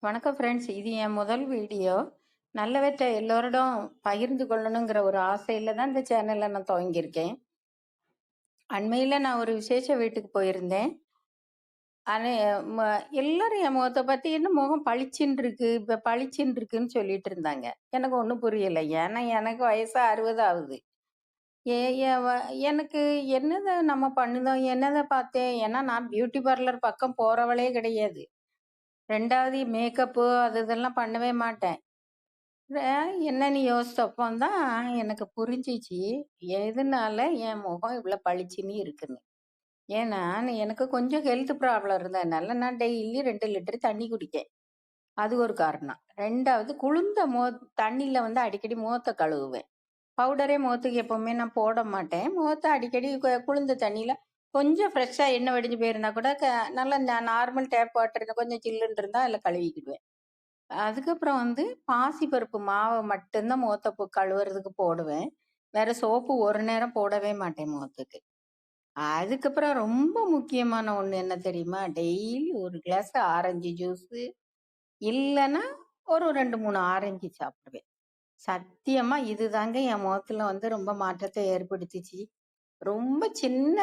வணக்கம் ஃப்ரெண்ட்ஸ். இது என் முதல் வீடியோ. நல்லவற்றை எல்லோரிடம் பகிர்ந்து கொள்ளணுங்கிற ஒரு ஆசையில தான் இந்த சேனலை நான் துவங்கியிருக்கேன். அண்மையில் நான் ஒரு விசேஷ வீட்டுக்கு போயிருந்தேன். எல்லாரும் என் முகத்தை பற்றி என்ன முகம் பளிச்சுன்னு இருக்கு, இப்போ பளிச்சுன்னு இருக்குன்னு சொல்லிட்டு இருந்தாங்க. எனக்கு ஒன்றும் புரியலை. ஏன்னா எனக்கு வயசு 60 ஆகுது. ஏ எனக்கு என்னதை நம்ம பண்ணுதோம், என்னதை பார்த்தேன். ஏன்னா நான் பியூட்டி பார்லர் பக்கம் போகிறவளே கிடையாது. ரெண்டாவது மேக்கப்பு அது இதெல்லாம் பண்ணவே மாட்டேன். என்னன்னு யோசிச்சப்போ தான் எனக்கு புரிஞ்சிச்சு எதனால என் முகம் இவ்வளோ பளிச்சுன்னு இருக்குன்னு. ஏன்னா எனக்கு கொஞ்சம் ஹெல்த் ப்ராப்ளம் இருந்ததுனால நான் டெய்லி 2 லிட்டர் தண்ணி குடிக்கேன். அது ஒரு காரணம். ரெண்டாவது குளிர்ந்த தண்ணியில் அடிக்கடி முகத்தை கழுவுவேன். பவுடரே முகத்துக்கு எப்பவுமே நான் போட மாட்டேன். முகத்தை அடிக்கடி குளிர்ந்த தண்ணியில் கொஞ்சம் ஃப்ரெஷ்ஷாக எண்ணெய் வடிஞ்சு போயிருந்தா கூட நல்லா நார்மல் டேப் வாட்டர் கொஞ்சம் சில்லுன்னு இருந்தால் அதில் கழுவிக்கிடுவேன். அதுக்கப்புறம் பாசிப்பருப்பு மாவை மட்டும்தான் முகத்தை கழுவுறதுக்கு போடுவேன். வேற சோப்பு ஒரு நேரம் போடவே மாட்டேன் முகத்துக்கு. அதுக்கப்புறம் ரொம்ப முக்கியமான ஒண்ணு என்ன தெரியுமா? டெய்லி ஒரு கிளாஸ் ஆரஞ்சு ஜூஸ், இல்லைன்னா ஒரு 2-3 ஆரஞ்சு சாப்பிடுவேன். சத்தியமா இதுதாங்க என் முகத்துல ரொம்ப மாற்றத்தை ஏற்படுத்திச்சு. ரொம்ப சின்ன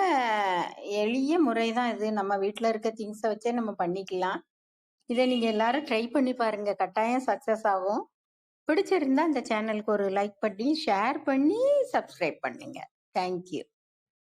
எளிய முறைதான் இது. நம்ம வீட்டுல இருக்க திங்ஸை வச்சே நம்ம பண்ணிக்கலாம். இதை நீங்க எல்லாரும் ட்ரை பண்ணி பாருங்க. கட்டாயம் சக்சஸ் ஆகும். பிடிச்சிருந்தா இந்த சேனலுக்கு ஒரு லைக் பண்ணி ஷேர் பண்ணி சப்ஸ்கிரைப் பண்ணுங்க. தேங்க்யூ.